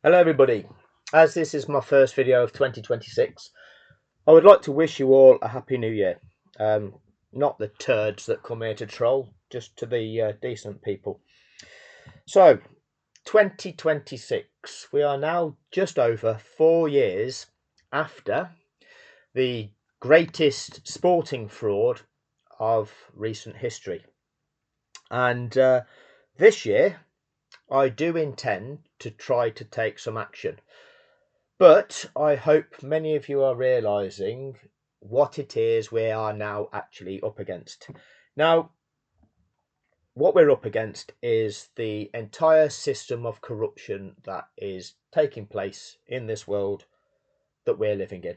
Hello everybody. As this is my first video of 2026, I would like to wish you all a happy new year. Not the turds that come here to troll, just to the decent people. So, 2026, we are now just over 4 years after the greatest sporting fraud of recent history. And this year, I do intend to try to take some action. But I hope many of you are realizing what it is we are now actually up against. Now, what we're up against is the entire system of corruption that is taking place in this world that we're living in.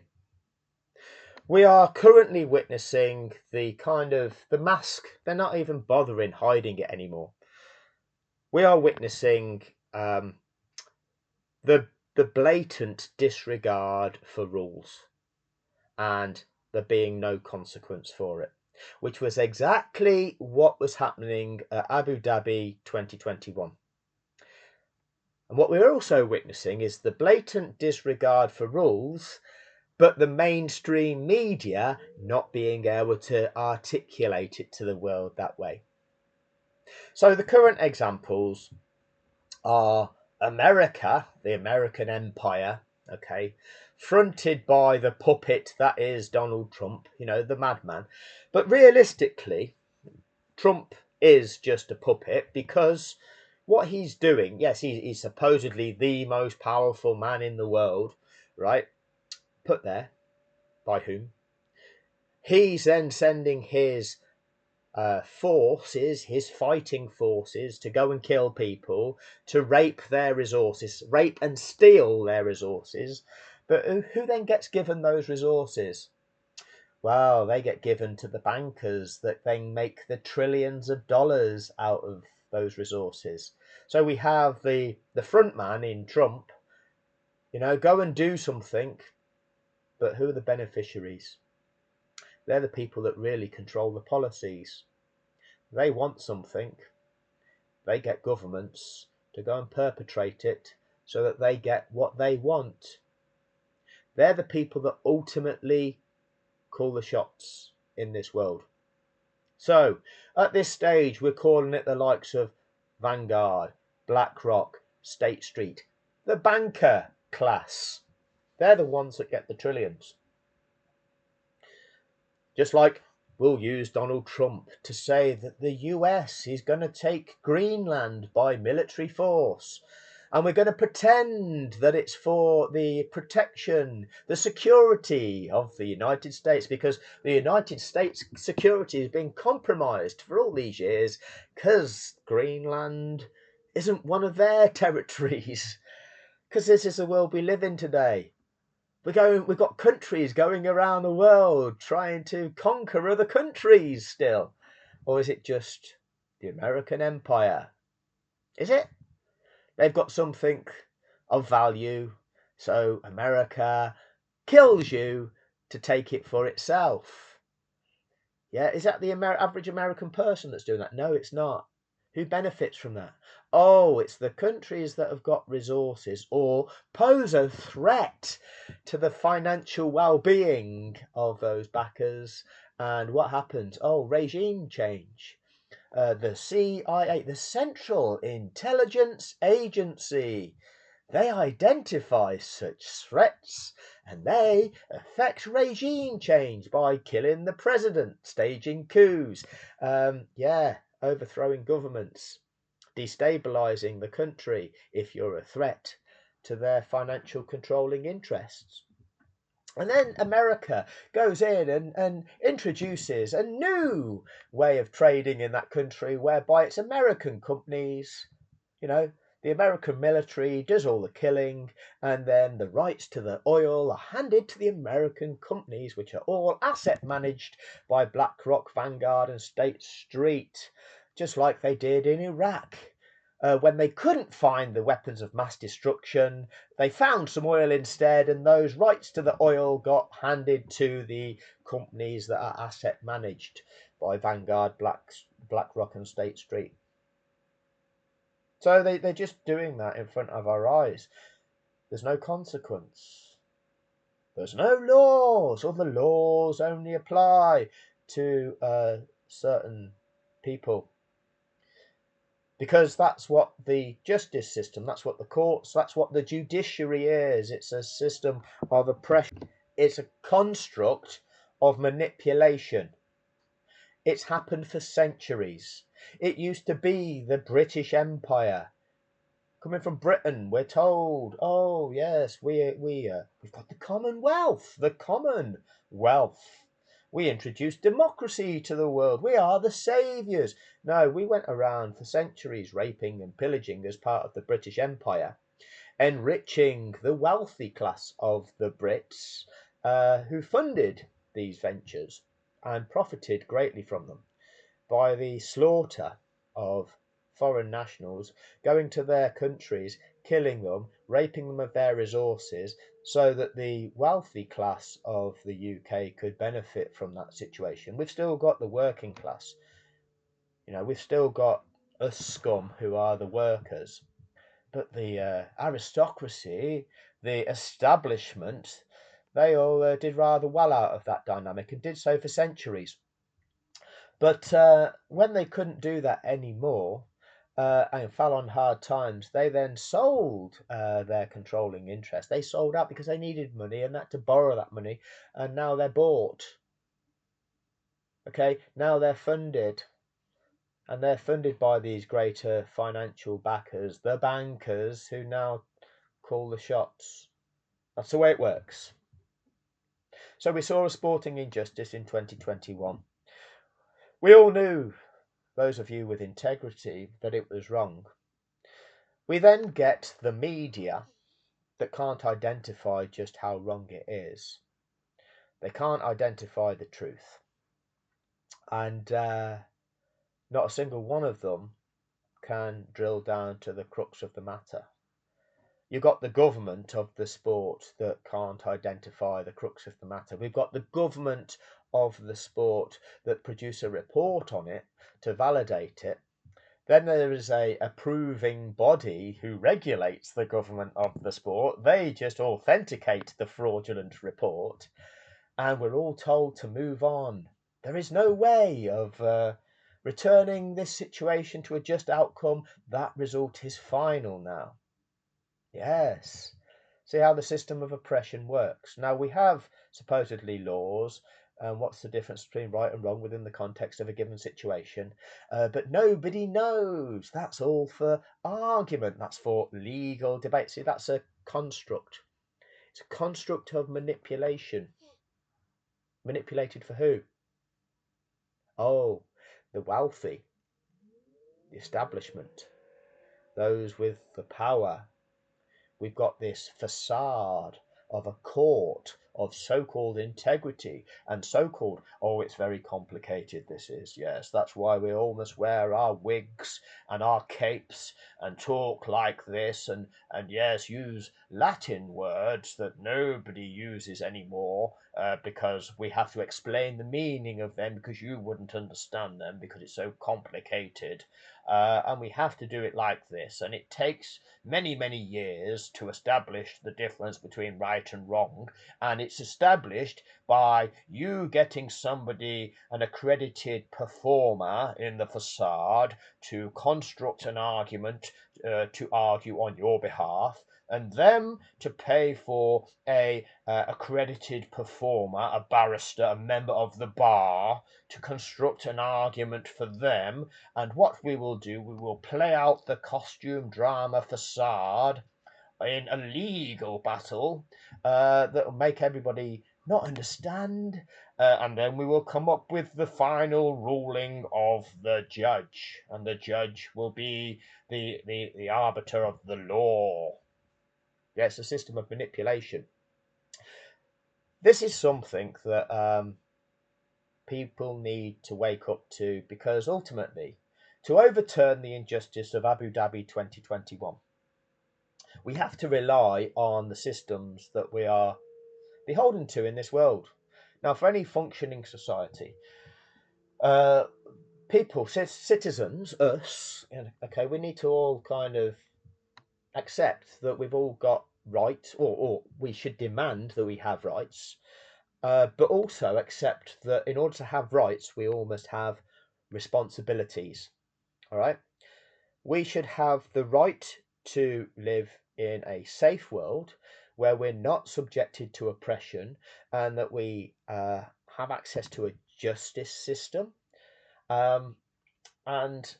We are currently witnessing the mask. They're not even bothering hiding it anymore. We are witnessing the blatant disregard for rules and there being no consequence for it, which was exactly what was happening at Abu Dhabi 2021. And what we're also witnessing is the blatant disregard for rules, but the mainstream media not being able to articulate it to the world that way. So the current examples are America, the American empire, okay, fronted by the puppet that is Donald Trump, the madman. But realistically, Trump is just a puppet because what he's doing, yes, he's supposedly the most powerful man in the world, right? Put there by whom? He's then sending his forces, his fighting forces, to go and kill people, to rape their resources, rape and steal their resources. But who then gets given those resources? Well, they get given to the bankers that then make the trillions of dollars out of those resources. So we have the front man in Trump, go and do something, but who are the beneficiaries? They're the people that really control the policies. They want something, they get governments to go and perpetrate it so that they get what they want. They're the people that ultimately call the shots in this world. So at this stage, we're calling it the likes of Vanguard, BlackRock, State Street, the banker class. They're the ones that get the trillions. Just like we'll use Donald Trump to say that the US is going to take Greenland by military force. And we're going to pretend that it's for the protection, the security of the United States, because the United States security has been compromised for all these years because Greenland isn't one of their territories. Because this is the world we live in today. We've got countries going around the world trying to conquer other countries still. Or is it just the American empire? Is it? They've got something of value, so America kills you to take it for itself. Yeah, is that the average American person that's doing that? No, it's not. Who benefits from that? Oh, it's the countries that have got resources or pose a threat to the financial well-being of those backers. And what happens? Oh, regime change. The CIA, the Central Intelligence Agency, they identify such threats and they affect regime change by killing the president, staging coups, overthrowing governments, destabilizing the country if you're a threat to their financial controlling interests. And then America goes in and introduces a new way of trading in that country whereby it's American companies, the American military does all the killing, and then the rights to the oil are handed to the American companies, which are all asset managed by BlackRock, Vanguard, and State Street, just like they did in Iraq. When they couldn't find the weapons of mass destruction, they found some oil instead, and those rights to the oil got handed to the companies that are asset managed by Vanguard, BlackRock, and State Street. So they're just doing that in front of our eyes. There's no consequence. There's no laws, or the laws only apply to certain people. Because that's what the justice system, that's what the courts, that's what the judiciary is. It's a system of oppression. It's a construct of manipulation. It's happened for centuries. It used to be the British Empire. Coming from Britain, we're told, oh yes, we've got the Commonwealth, the Commonwealth. We introduced democracy to the world. We are the saviours. No, we went around for centuries raping and pillaging as part of the British Empire, enriching the wealthy class of the Brits who funded these ventures and profited greatly from them by the slaughter of foreign nationals, going to their countries, killing them, raping them of their resources, so that the wealthy class of the UK could benefit from that situation. We've still got the working class. We've still got us scum who are the workers. But the aristocracy, the establishment, they all did rather well out of that dynamic and did so for centuries. But when they couldn't do that anymore and fell on hard times, they then sold their controlling interest. They sold out because they needed money and had to borrow that money, and now they're bought. Okay, now they're funded, and they're funded by these greater financial backers, the bankers, who now call the shots. That's the way it works. So we saw a sporting injustice in 2021. We all knew, those of you with integrity, that it was wrong. We then get the media that can't identify just how wrong it is. They can't identify the truth. And not a single one of them can drill down to the crux of the matter. You've got the government of the sport that can't identify the crux of the matter. We've got the government of the sport that produce a report on it to validate it. Then there is a approving body who regulates the government of the sport. They just authenticate the fraudulent report, and we're all told to move on. There is no way of returning this situation to a just outcome. That result is final now. Yes. See how the system of oppression works. Now, we have supposedly laws, and what's the difference between right and wrong within the context of a given situation? But nobody knows. That's all for argument. That's for legal debate. See, that's a construct. It's a construct of manipulation. Manipulated for who? Oh, the wealthy, the establishment, those with the power. We've got this facade of a court of so-called integrity and so-called, oh, it's very complicated, this is, yes, that's why we all must wear our wigs and our capes and talk like this and yes, use Latin words that nobody uses anymore because we have to explain the meaning of them because you wouldn't understand them because it's so complicated. And we have to do it like this, and it takes many, many years to establish the difference between right and wrong. And it's established by you getting somebody, an accredited performer in the facade, to construct an argument to argue on your behalf, and them to pay for a accredited performer, a barrister, a member of the bar, to construct an argument for them. And what we will do, we will play out the costume drama facade in a legal battle that will make everybody not understand, and then we will come up with the final ruling of the judge, and the judge will be the arbiter of the law. Yes, a system of manipulation. This is something that people need to wake up to, because ultimately, to overturn the injustice of Abu Dhabi 2021, we have to rely on the systems that we are beholden to in this world. Now, for any functioning society, people, citizens, us, okay, we need to all kind of accept that we've all got rights, or we should demand that we have rights, but also accept that in order to have rights, we all must have responsibilities. All right. We should have the right to live in a safe world where we're not subjected to oppression, and that we have access to a justice system. Um, and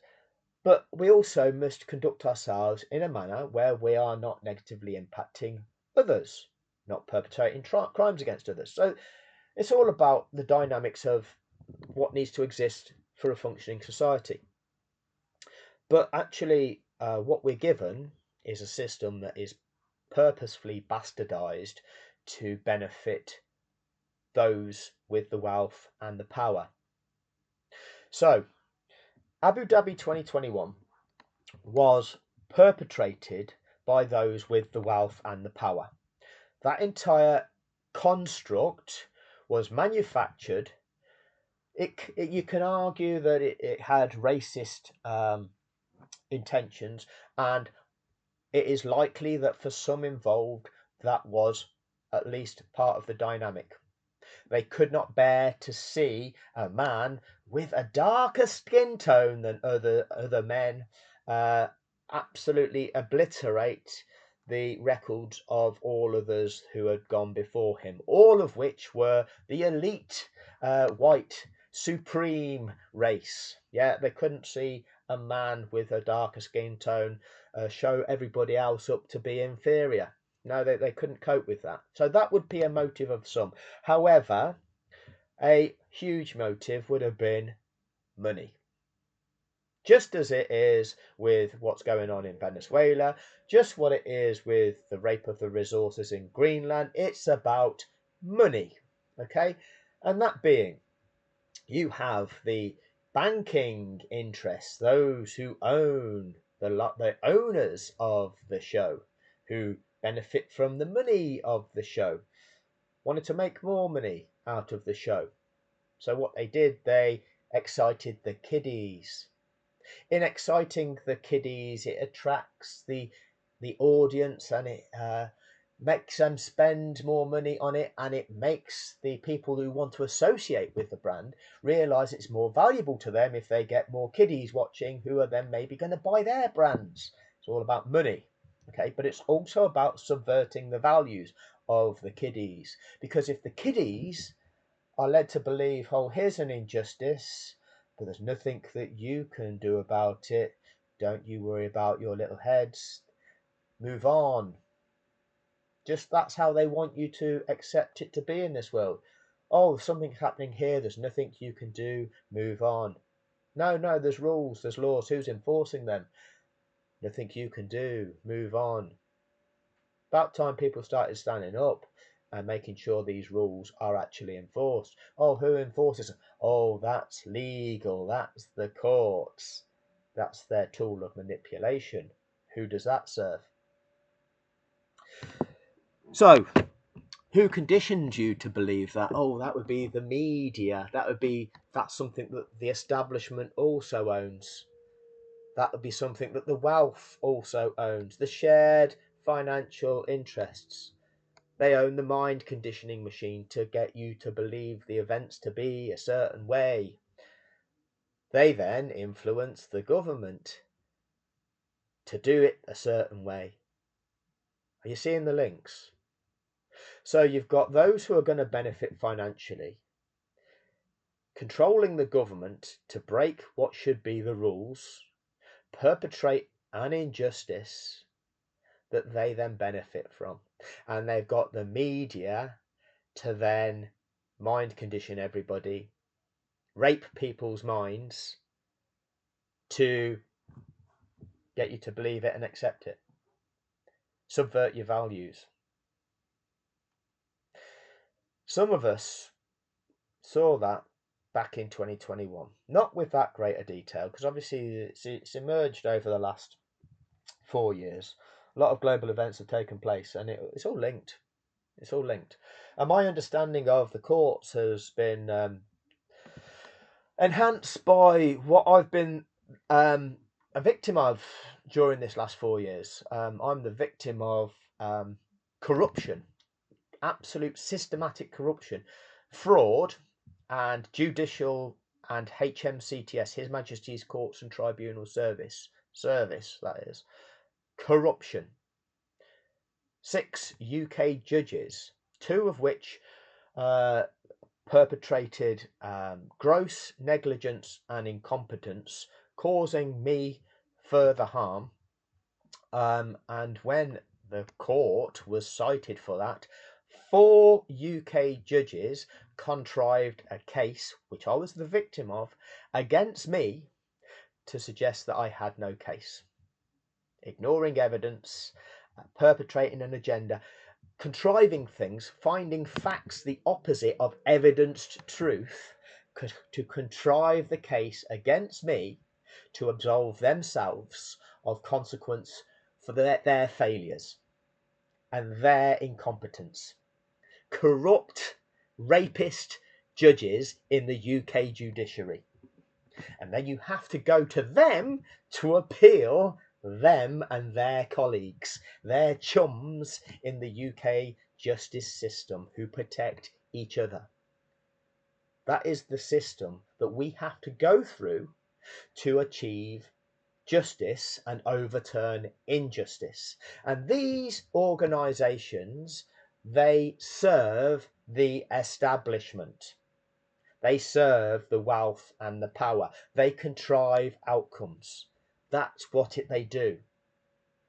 But we also must conduct ourselves in a manner where we are not negatively impacting others, not perpetrating crimes against others. So it's all about the dynamics of what needs to exist for a functioning society. But actually, what we're given is a system that is purposefully bastardized to benefit those with the wealth and the power. So, Abu Dhabi 2021 was perpetrated by those with the wealth and the power. That entire construct was manufactured. You can argue that it had racist intentions, and it is likely that for some involved, that was at least part of the dynamic. They could not bear to see a man with a darker skin tone than other men absolutely obliterate the records of all others who had gone before him, all of which were the elite white supreme race. Yeah, they couldn't see a man with a darker skin tone show everybody else up to be inferior. No, they couldn't cope with that. So that would be a motive of some. However, a huge motive would have been money. Just as it is with what's going on in Venezuela, just what it is with the rape of the resources in Greenland, it's about money. Okay? And that being, you have the banking interests, those who own the owners of the show, who benefit from the money of the show, wanted to make more money out of the show. So what they did, they excited the kiddies. In exciting the kiddies, it attracts the audience, and it makes them spend more money on it, and it makes the people who want to associate with the brand realize it's more valuable to them if they get more kiddies watching, who are then maybe going to buy their brands. It's all about money. Okay, but it's also about subverting the values of the kiddies, because if the kiddies are led to believe, oh, here's an injustice, but there's nothing that you can do about it, don't you worry about your little heads, move on. Just that's how they want you to accept it to be in this world. Oh, something's happening here, there's nothing you can do, move on. No, there's rules, there's laws, who's enforcing them? Nothing you can do, move on. About time people started standing up and making sure these rules are actually enforced. Oh, who enforces them? Oh, that's legal, that's the courts. That's their tool of manipulation. Who does that serve? So, who conditioned you to believe that? Oh, that would be the media. That's something that the establishment also owns. That would be something that the wealth also owns. The shared financial interests. They own the mind conditioning machine to get you to believe the events to be a certain way. They then influence the government to do it a certain way. Are you seeing the links? So you've got those who are going to benefit financially, controlling the government to break what should be the rules, perpetrate an injustice that they then benefit from. And they've got the media to then mind condition everybody, rape people's minds to get you to believe it and accept it, subvert your values. Some of us saw that back in 2021, not with that greater detail, because obviously it's emerged over the last 4 years. A lot of global events have taken place, and it's all linked. It's all linked. And my understanding of the courts has been enhanced by what I've been a victim of during this last 4 years. I'm the victim of corruption, absolute systematic corruption, fraud, and judicial and HMCTS, His Majesty's Courts and Tribunal Service, that is, corruption. 6 UK judges, 2 of which perpetrated gross negligence and incompetence, causing me further harm. And when the court was cited for that, 4 UK judges contrived a case, which I was the victim of, against me to suggest that I had no case. Ignoring evidence, perpetrating an agenda, contriving things, finding facts the opposite of evidenced truth, to contrive the case against me to absolve themselves of consequence for their failures and their incompetence. Corrupt, rapist judges in the UK judiciary. And then you have to go to them to appeal them and their colleagues, their chums in the UK justice system who protect each other. That is the system that we have to go through to achieve justice and overturn injustice. And these organisations, they serve the establishment. They serve the wealth and the power. They contrive outcomes. That's what they do.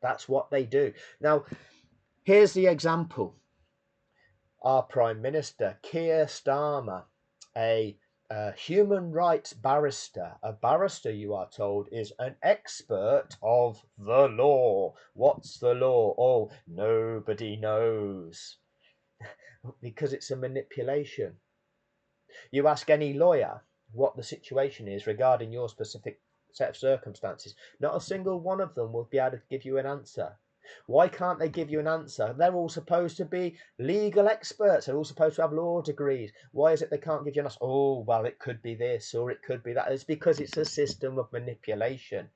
That's what they do. Now, here's the example. Our Prime Minister, Keir Starmer, a human rights barrister. A barrister, you are told, is an expert of the law. What's the law? Oh, nobody knows. Because it's a manipulation. You ask any lawyer what the situation is regarding your specific set of circumstances, not a single one of them will be able to give you an answer. Why can't they give you an answer? They're all supposed to be legal experts. They're all supposed to have law degrees. Why is it they can't give you an answer? Oh, well, it could be this or it could be that. It's because it's a system of manipulation.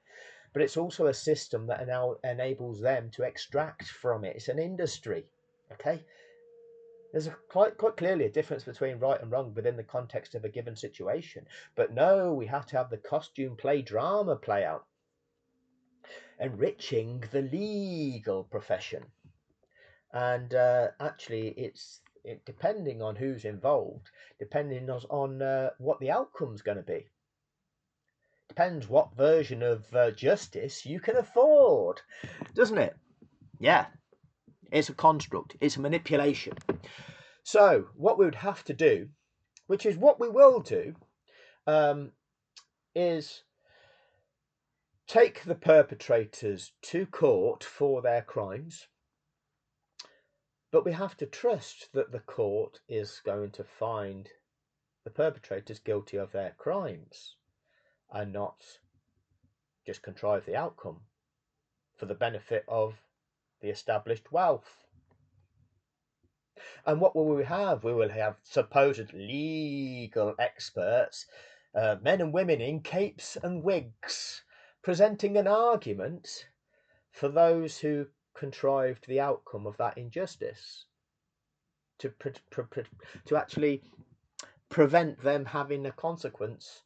But it's also a system that now enables them to extract from it. It's an industry, okay? There's quite clearly a difference between right and wrong within the context of a given situation. But no, we have to have the costume play drama play out, enriching the legal profession. And actually, it's depending on who's involved, depending on what the outcome's going to be. Depends what version of justice you can afford, doesn't it? Yeah, it's a construct, it's a manipulation. So what we would have to do, which is what we will do, is take the perpetrators to court for their crimes, but we have to trust that the court is going to find the perpetrators guilty of their crimes and not just contrive the outcome for the benefit of the established wealth. And what will we have? We will have supposed legal experts, men and women in capes and wigs, presenting an argument for those who contrived the outcome of that injustice, to actually prevent them having a consequence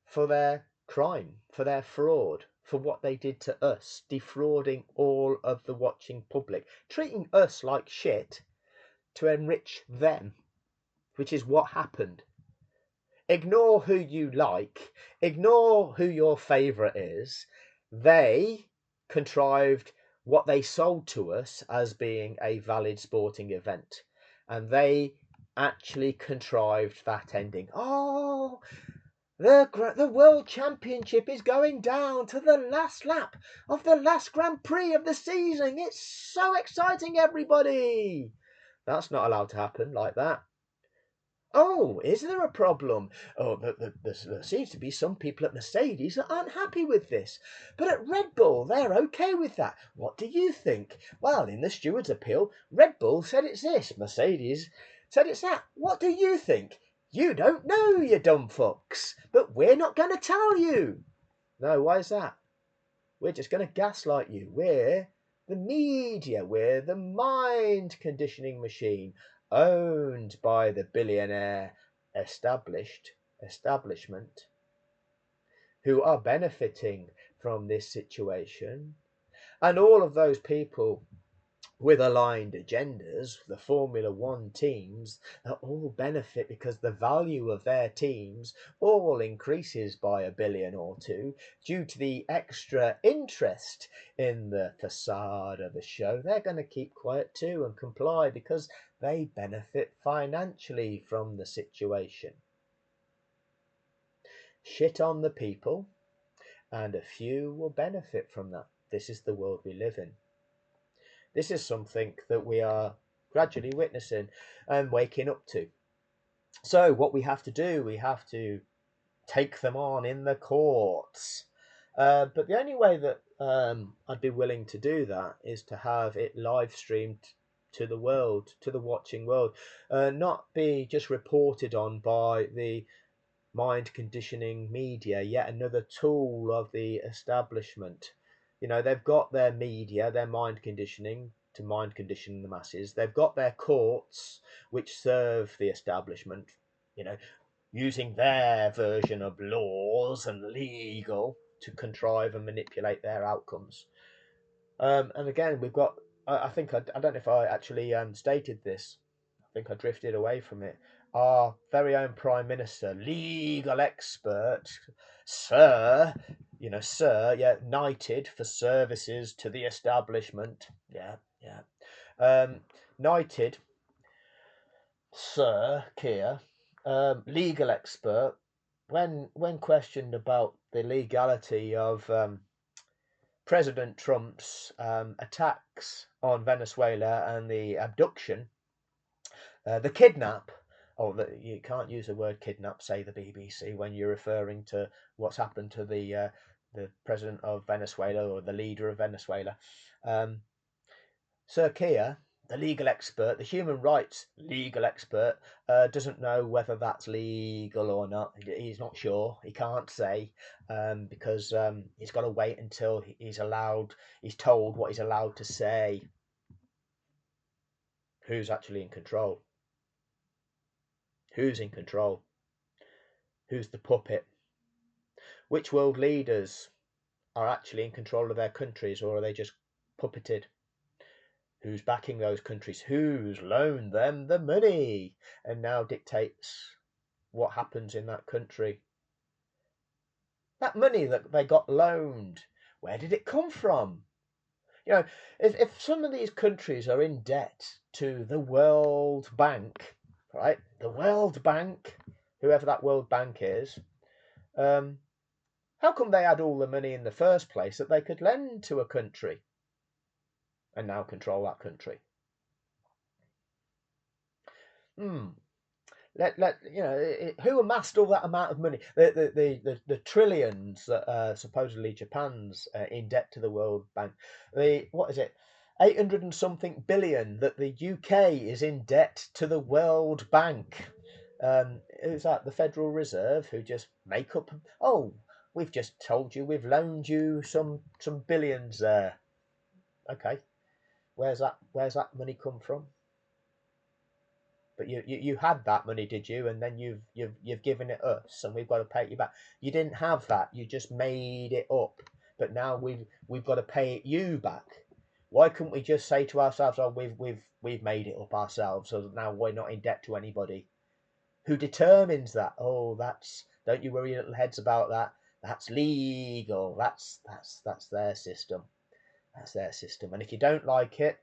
for their crime, for their fraud, for what they did to us, defrauding all of the watching public, treating us like shit to enrich them, which is what happened. Ignore who you like, ignore who your favourite is. They contrived what they sold to us as being a valid sporting event, and they actually contrived that ending. Oh, the World Championship is going down to the last lap of the last Grand Prix of the season. It's so exciting, everybody. That's not allowed to happen like that. Oh, is there a problem? Oh, there seems to be some people at Mercedes that aren't happy with this. But at Red Bull, they're okay with that. What do you think? Well, in the steward's appeal, Red Bull said it's this, Mercedes said it's that. What do you think? You don't know, you dumb fucks. But we're not going to tell you. No, why is that? We're just going to gaslight you. We're The media, we're the mind conditioning machine owned by the billionaire establishment who are benefiting from this situation. And all of those people with aligned agendas, the Formula One teams, all benefit because the value of their teams all increases by $1 billion or two due to the extra interest in the facade of the show. They're going to keep quiet too and comply because they benefit financially from the situation. Shit on the people, and a few will benefit from that. This is the world we live in. This is something that we are gradually witnessing and waking up to. So, what we have to do, we have to take them on in the courts. But the only way that I'd be willing to do that is to have it live streamed to the world, to the watching world, not be just reported on by the mind conditioning media, yet another tool of the establishment. You know, they've got their media, their mind conditioning to mind condition the masses. They've got their courts, which serve the establishment, you know, using their version of laws and legal to contrive and manipulate their outcomes. And again, we've got, I think, I don't know if I actually stated this, I think I drifted away from it. Our very own Prime Minister, legal expert, Sir, Sir, yeah, knighted for services to the establishment. Yeah, yeah. Knighted Sir Keir, legal expert, when questioned about the legality of President Trump's attacks on Venezuela and the abduction, the kidnap. Oh, you can't use the word kidnap, say the BBC, when you're referring to what's happened to the president of Venezuela or the leader of Venezuela. Sir Keir, the legal expert, the human rights legal expert, doesn't know whether that's legal or not. He's not sure. He can't say because he's got to wait until he's told what he's allowed to say. Who's actually in control? Who's in control? Who's the puppet? Which world leaders are actually in control of their countries, or are they just puppeted? Who's backing those countries? Who's loaned them the money and now dictates what happens in that country? That money that they got loaned, where did it come from? You know, if some of these countries are in debt to the World Bank, right? The World Bank, whoever that World Bank is, how come they had all the money in the first place that they could lend to a country and now control that country? Who amassed all that amount of money? The trillions that supposedly Japan's in debt to the World Bank. What is it? 800 and something billion that the UK is in debt to the World Bank. Who's that? The Federal Reserve, who just make up. Oh, we've just told you we've loaned you some billions there. Okay, where's that money come from? But you had that money, did you? And then you've given it us, and we've got to pay it you back. You didn't have that. You just made it up. But now we've got to pay it you back. Why couldn't we just say to ourselves, "Oh, we've made it up ourselves, so now we're not in debt to anybody"? Who determines that? Oh, don't you worry, little heads, about that. That's legal. That's their system. That's their system. And if you don't like it,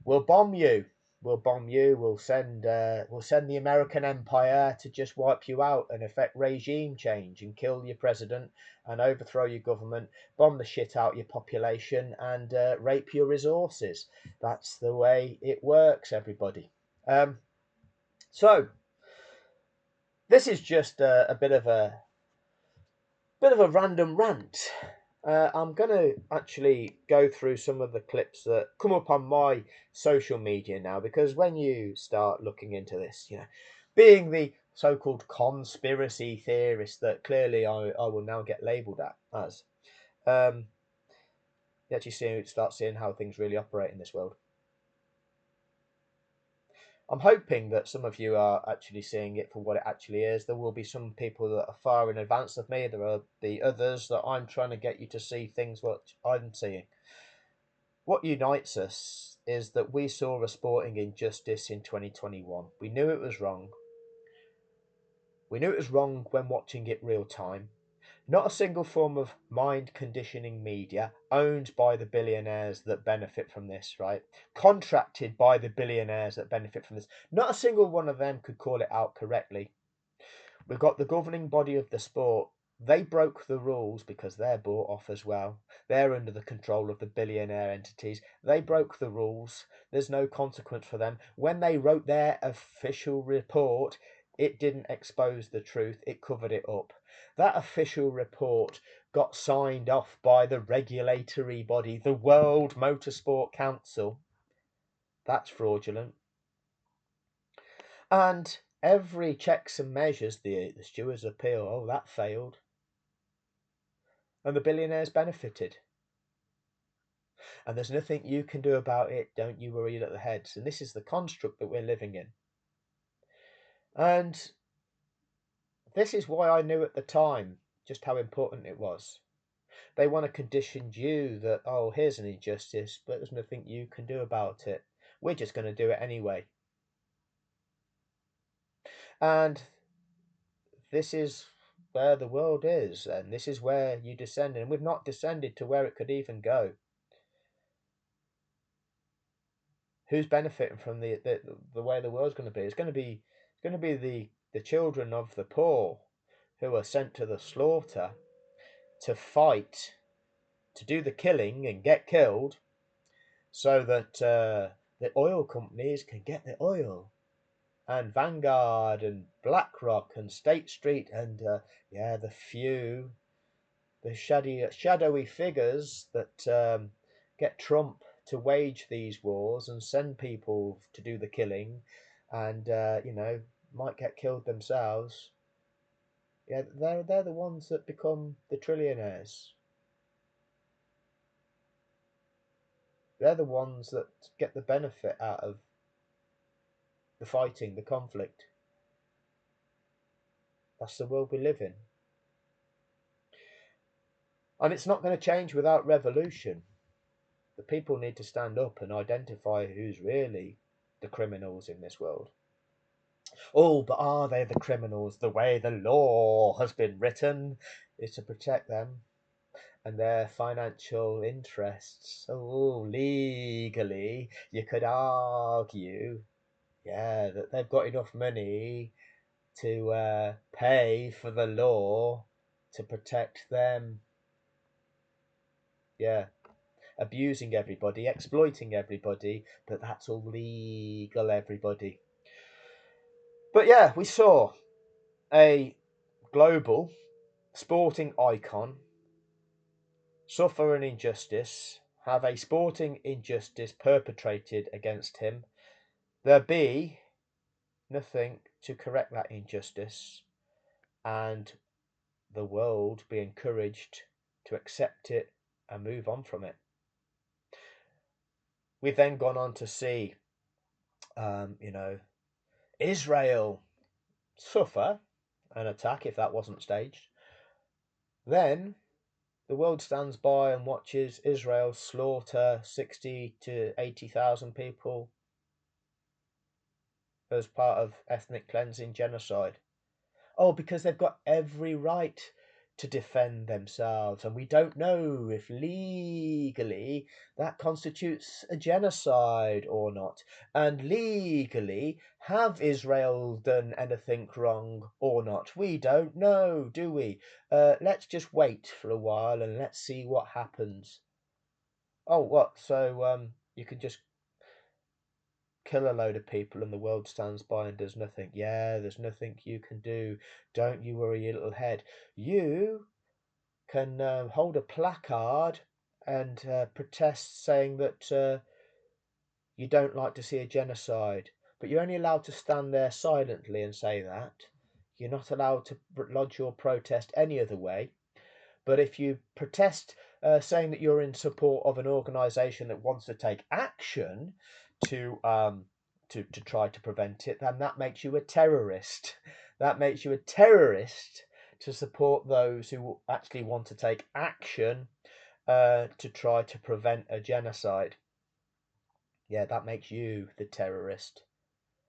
we'll bomb you. We'll bomb you. We'll send the American Empire to just wipe you out and effect regime change and kill your president and overthrow your government, bomb the shit out your population and rape your resources. That's the way it works, everybody. So this is just a bit of a random rant. I'm going to actually go through some of the clips that come up on my social media now, because when you start looking into this, being the so-called conspiracy theorist that clearly I will now get labelled as, You actually start seeing how things really operate in this world. I'm hoping that some of you are actually seeing it for what it actually is. There will be some people that are far in advance of me. There are the others that I'm trying to get you to see things what I'm seeing. What unites us is that we saw a sporting injustice in 2021. We knew it was wrong. We knew it was wrong when watching it real time. Not a single form of mind conditioning media owned by the billionaires that benefit from this, right? Contracted by the billionaires that benefit from this. Not a single one of them could call it out correctly. We've got the governing body of the sport. They broke the rules because they're bought off as well. They're under the control of the billionaire entities. They broke the rules. There's no consequence for them. When they wrote their official report, it didn't expose the truth, it covered it up. That official report got signed off by the regulatory body, the World Motorsport Council. That's fraudulent. And every checks and measures, the stewards appeal, oh, that failed. And the billionaires benefited. And there's nothing you can do about it, don't you worry your little heads. And this is the construct that we're living in. And this is why I knew at the time just how important it was. They want to condition you that, oh, here's an injustice, but there's nothing you can do about it. We're just going to do it anyway. And this is where the world is, and this is where you descend. And we've not descended to where it could even go. Who's benefiting from the way the world's going to be? It's going to be the children of the poor who are sent to the slaughter to fight, to do the killing and get killed, so that the oil companies can get the oil, and Vanguard and BlackRock and State Street and the few, the shadowy figures that get Trump to wage these wars and send people to do the killing, and might get killed themselves. Yeah, they're the ones that become the trillionaires. They're the ones that get the benefit out of the fighting, the conflict. That's the world we live in. And it's not going to change without revolution. The people need to stand up and identify who's really the criminals in this world. Oh, but are they the criminals? The way the law has been written is to protect them and their financial interests. Oh, legally, you could argue, that they've got enough money to pay for the law to protect them. Yeah, abusing everybody, exploiting everybody, but that's all legal, everybody. But yeah, we saw a global sporting icon suffer an injustice, have a sporting injustice perpetrated against him, there be nothing to correct that injustice, and the world be encouraged to accept it and move on from it. We've then gone on to see, Israel suffer an attack if that wasn't staged. Then the world stands by and watches Israel slaughter 60 to 80,000 people as part of ethnic cleansing genocide. Oh, because they've got every right to defend themselves, and we don't know if legally that constitutes a genocide or not. And legally, have Israel done anything wrong or not? We don't know, do we? Let's just wait for a while and let's see what happens. Oh, what? So you can just kill a load of people and the world stands by and does nothing. Yeah, there's nothing you can do. Don't you worry your little head. You can hold a placard and protest saying that you don't like to see a genocide, but you're only allowed to stand there silently and say that. You're not allowed to lodge your protest any other way. But if you protest saying that you're in support of an organisation that wants to take action to try to prevent it, then that makes you a terrorist. That makes you a terrorist to support those who actually want to take action to try to prevent a genocide. Yeah, that makes you the terrorist.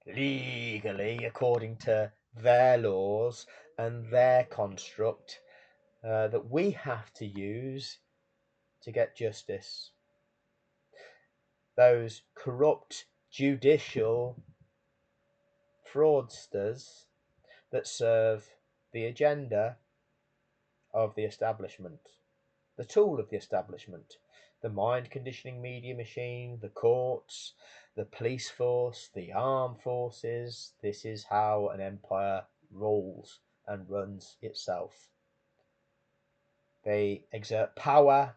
Legally, according to their laws and their construct that we have to use to get justice. Those corrupt judicial fraudsters that serve the agenda of the establishment, the tool of the establishment, the mind conditioning media machine, the courts, the police force, the armed forces. This is how an empire rules and runs itself. They exert power,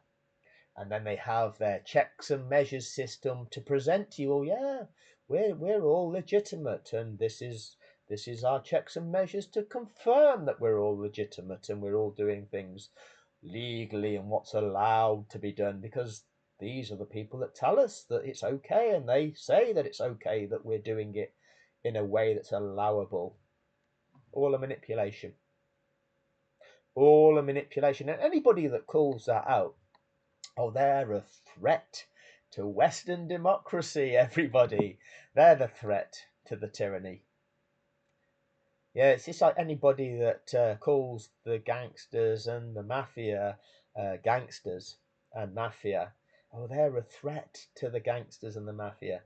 and then they have their checks and measures system to present to you. Oh yeah, we're all legitimate, and this is our checks and measures to confirm that we're all legitimate and we're all doing things legally and what's allowed to be done, because these are the people that tell us that it's okay, and they say that it's okay that we're doing it in a way that's allowable. All a manipulation. All a manipulation. And anybody that calls that out, oh, they're a threat to Western democracy, everybody. They're the threat to the tyranny. Yeah, it's just like anybody that calls the gangsters and the mafia gangsters and mafia. Oh, they're a threat to the gangsters and the mafia.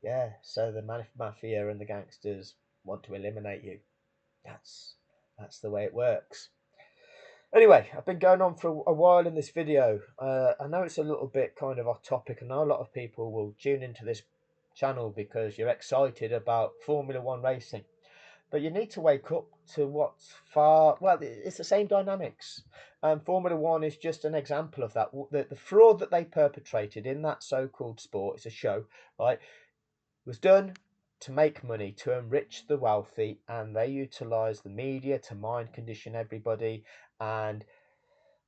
Yeah, so the mafia and the gangsters want to eliminate you. That's the way it works. Anyway, I've been going on for a while in this video. I know it's a little bit kind of off topic. I know a lot of people will tune into this channel because you're excited about Formula One racing. But you need to wake up to what's well, it's the same dynamics. Formula One is just an example of that. The fraud that they perpetrated in that so-called sport, it's a show, right, was done to make money, to enrich the wealthy, and they utilize the media to mind condition everybody, and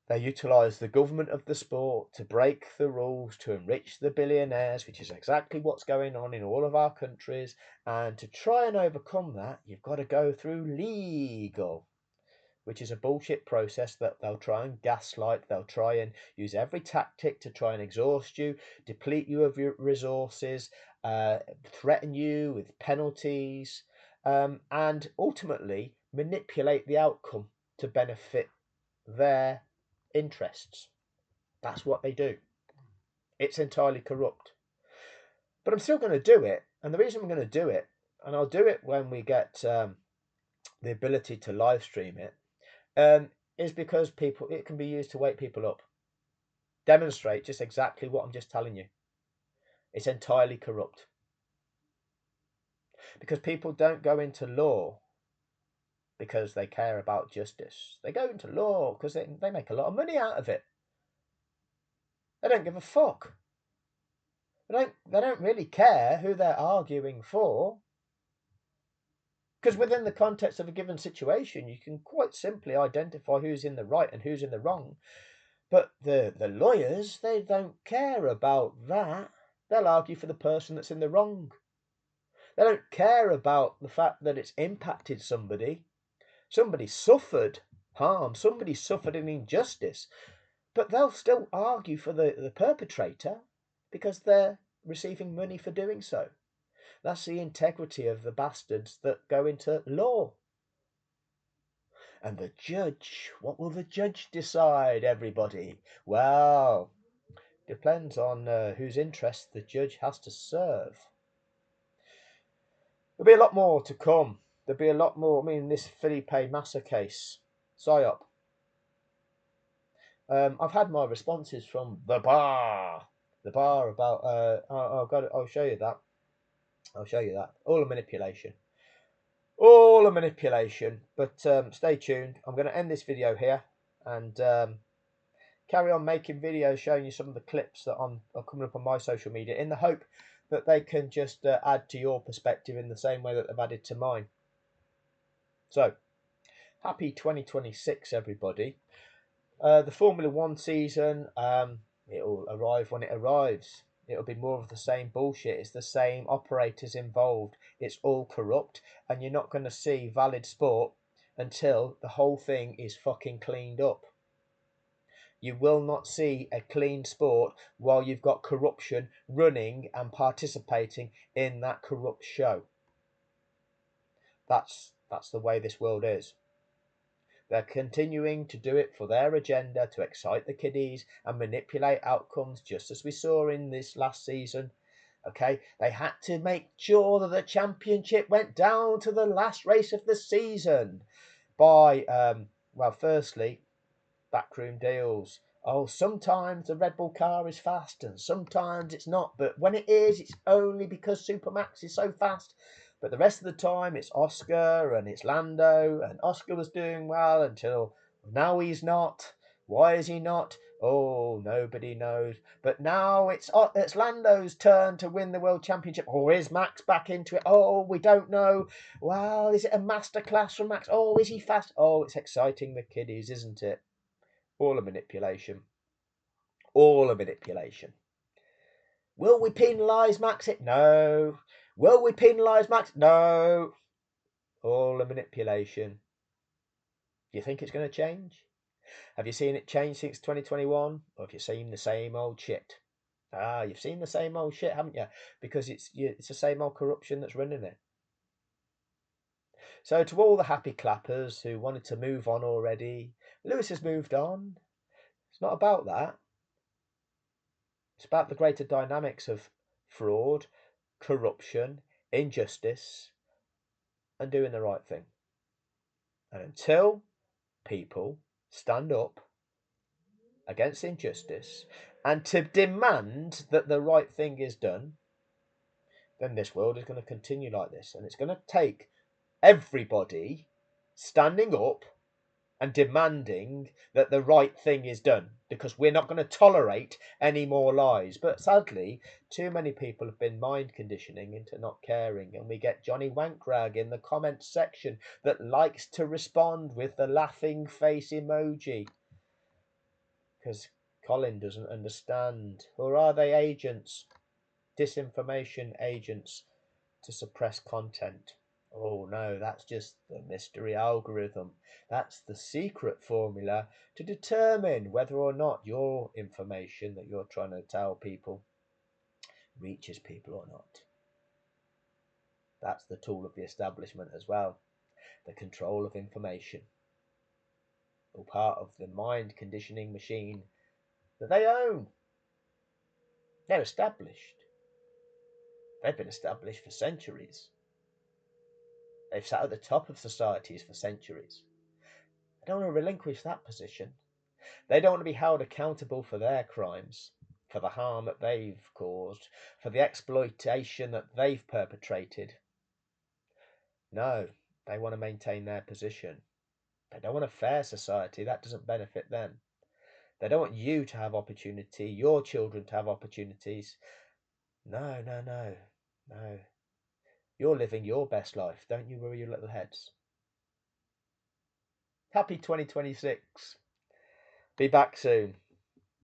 they utilise the government of the sport to break the rules, to enrich the billionaires, which is exactly what's going on in all of our countries. And to try and overcome that, you've got to go through legal, which is a bullshit process that they'll try and gaslight. They'll try and use every tactic to try and exhaust you, deplete you of your resources, threaten you with penalties, and ultimately manipulate the outcome to benefit their interests. That's what they do. It's entirely corrupt. But I'm still going to do it. And the reason I'm going to do it, and I'll do it when we get the ability to live stream it, is because it can be used to wake people up. Demonstrate just exactly what I'm just telling you. It's entirely corrupt. Because people don't go into law because they care about justice. They go into law because they make a lot of money out of it. They don't give a fuck. They don't really care who they're arguing for. Because within the context of a given situation, you can quite simply identify who's in the right and who's in the wrong. But the lawyers, they don't care about that. They'll argue for the person that's in the wrong. They don't care about the fact that it's impacted somebody. Somebody suffered harm. Somebody suffered an injustice. But they'll still argue for the perpetrator because they're receiving money for doing so. That's the integrity of the bastards that go into law. And the judge, what will the judge decide, everybody? Well, depends on whose interest the judge has to serve. There'll be a lot more to come. There'll be a lot more. I mean, this Felipe Massa case, PSYOP. I've had my responses from the bar about. I'll show you that. I'll show you that. All a manipulation. All a manipulation. But stay tuned. I'm going to end this video here and carry on making videos showing you some of the clips that are coming up on my social media in the hope that they can just add to your perspective in the same way that they've added to mine. So, happy 2026, everybody. The Formula One season, it'll arrive when it arrives. It'll be more of the same bullshit. It's the same operators involved. It's all corrupt, and you're not going to see valid sport until the whole thing is fucking cleaned up. You will not see a clean sport while you've got corruption running and participating in that corrupt show. That's the way this world is. They're continuing to do it for their agenda to excite the kiddies and manipulate outcomes, just as we saw in this last season. Okay, they had to make sure that the championship went down to the last race of the season by, firstly, backroom deals. Oh, sometimes the Red Bull car is fast and sometimes it's not. But when it is, it's only because Supermax is so fast. But the rest of the time, it's Oscar and it's Lando. And Oscar was doing well until now he's not. Why is he not? Oh, nobody knows. But now it's Lando's turn to win the World Championship. Or is Max back into it? Oh, we don't know. Well, is it a masterclass from Max? Oh, is he fast? Oh, it's exciting the kiddies, isn't it? All a manipulation. All a manipulation. Will we penalise Max? No. Will we penalise Max? No. All a manipulation. Do you think it's going to change? Have you seen it change since 2021? Or have you seen the same old shit? You've seen the same old shit, haven't you? Because it's the same old corruption that's running it. So to all the happy clappers who wanted to move on already, Lewis has moved on. It's not about that. It's about the greater dynamics of fraud, corruption, injustice, and doing the right thing. And until people stand up against injustice and to demand that the right thing is done, then this world is going to continue like this. And it's going to take everybody standing up and demanding that the right thing is done, because we're not going to tolerate any more lies. But sadly, too many people have been mind conditioning into not caring, and we get Johnny Wankrag in the comments section that likes to respond with the laughing face emoji because Colin doesn't understand. Or are they agents, disinformation agents, to suppress content? Oh no, that's just the mystery algorithm. That's the secret formula to determine whether or not your information that you're trying to tell people reaches people or not. That's the tool of the establishment as well. The control of information. All part of the mind conditioning machine that they own. They're established. They've been established for centuries. They've sat at the top of societies for centuries. They don't want to relinquish that position. They don't want to be held accountable for their crimes, for the harm that they've caused, for the exploitation that they've perpetrated. No, they want to maintain their position. They don't want a fair society. That doesn't benefit them. They don't want you to have opportunity, your children to have opportunities. No, no, no, no. You're living your best life. Don't you worry your little heads. Happy 2026. Be back soon.